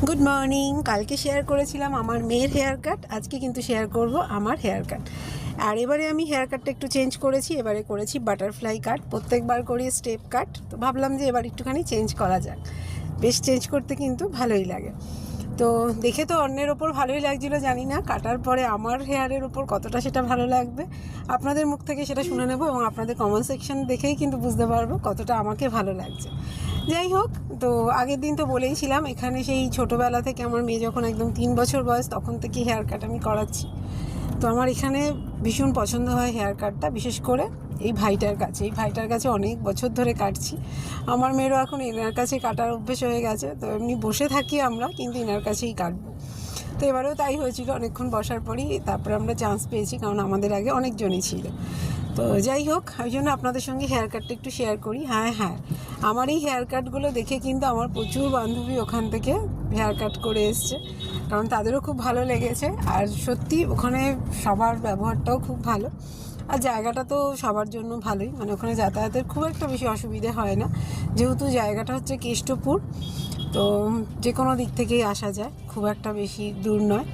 Good morning. কালকে share করেছিলাম আমার মেয়ের হেয়ার কাট, আজকে কিন্তু শেয়ার করব আমার হেয়ার কাট। আর এবারে আমি হেয়ার কাটটা একটু চেঞ্জ করেছি, এবারে করেছি বাটারফ্লাই কাট। প্রত্যেকবার করি স্টেপ কাট, তো ভাবলাম যে এবার একটুখানি চেঞ্জ করা যাক। বেশ চেঞ্জ করতে কিন্তু ভালোই লাগে। তো দেখে তো অন্যের ওপর ভালোই লাগছিল, জানি না কাটার পরে আমার হেয়ারের ওপর কতটা সেটা ভালো লাগবে। আপনাদের মুখ থেকে সেটা শুনে নেব এবং আপনাদের কমেন্ট সেকশন দেখেই কিন্তু বুঝতে পারবো কতটা আমাকে ভালো লাগছে। যাই হোক, তো আগের দিন তো বলেইছিলাম এখানে সেই ছোটোবেলা থেকে আমার মেয়ে যখন একদম 3 বছর বয়স তখন থেকে হেয়ার কাট আমি করাচ্ছি। তো আমার এখানে ভীষণ পছন্দ হয় হেয়ার কাটটা, বিশেষ করে এই ভাইটার কাছে অনেক বছর ধরে কাটছি। আমার মেয়েরও এখন এনার কাছে কাটার অভ্যেস হয়ে গেছে, তো এমনি বসে থাকি আমরা, কিন্তু এনার কাছেই কাটবো। তো এবারেও তাই হয়েছিল, অনেকক্ষণ বসার পরই তারপরে আমরা চান্স পেয়েছি, কারণ আমাদের আগে অনেকজনই ছিল। তো যাই হোক, ওই জন্য আপনাদের সঙ্গে হেয়ার কাটটা একটু শেয়ার করি। হ্যাঁ, আমার এই হেয়ার কাটগুলো দেখে কিন্তু আমার প্রচুর বান্ধবী ওখান থেকে হেয়ার কাট করে এসছে, কারণ তাদেরও খুব ভালো লেগেছে। আর সত্যি ওখানে সবার ব্যবহারটাও খুব ভালো, আর জায়গাটা তো সবার জন্য ভালোই, মানে ওখানে যাতায়াতের খুব একটা বেশি অসুবিধে হয় না, যেহেতু জায়গাটা হচ্ছে কেষ্টপুর। তো যে কোনো দিক থেকেই আসা যায়, খুব একটা বেশি দূর নয়।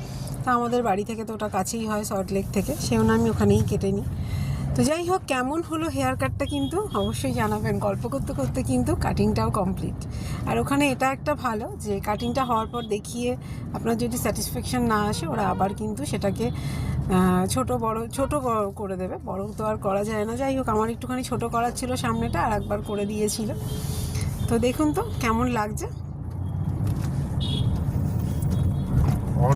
তা আমাদের বাড়ি থেকে তো ওটা কাছেই হয়, সল্টলেক থেকে, সেজন্য আমি ওখানেই কেটে নিই। তো যাই হোক, কেমন হলো হেয়ার কাটটা কিন্তু অবশ্যই জানাবেন। গল্প করতে করতে কিন্তু কাটিংটাও কমপ্লিট। আর ওখানে এটা একটা ভালো যে কাটিংটা হওয়ার পর দেখিয়ে আপনার যদি স্যাটিসফ্যাকশান না আসে, ওরা আবার কিন্তু সেটাকে ছোট করে দেবে। বড় তো আর করা যায় না। যাই হোক, আমার একটুখানি ছোট করার ছিল সামনেটা, আর একবার করে দিয়েছিল। তো দেখুন তো কেমন লাগছে।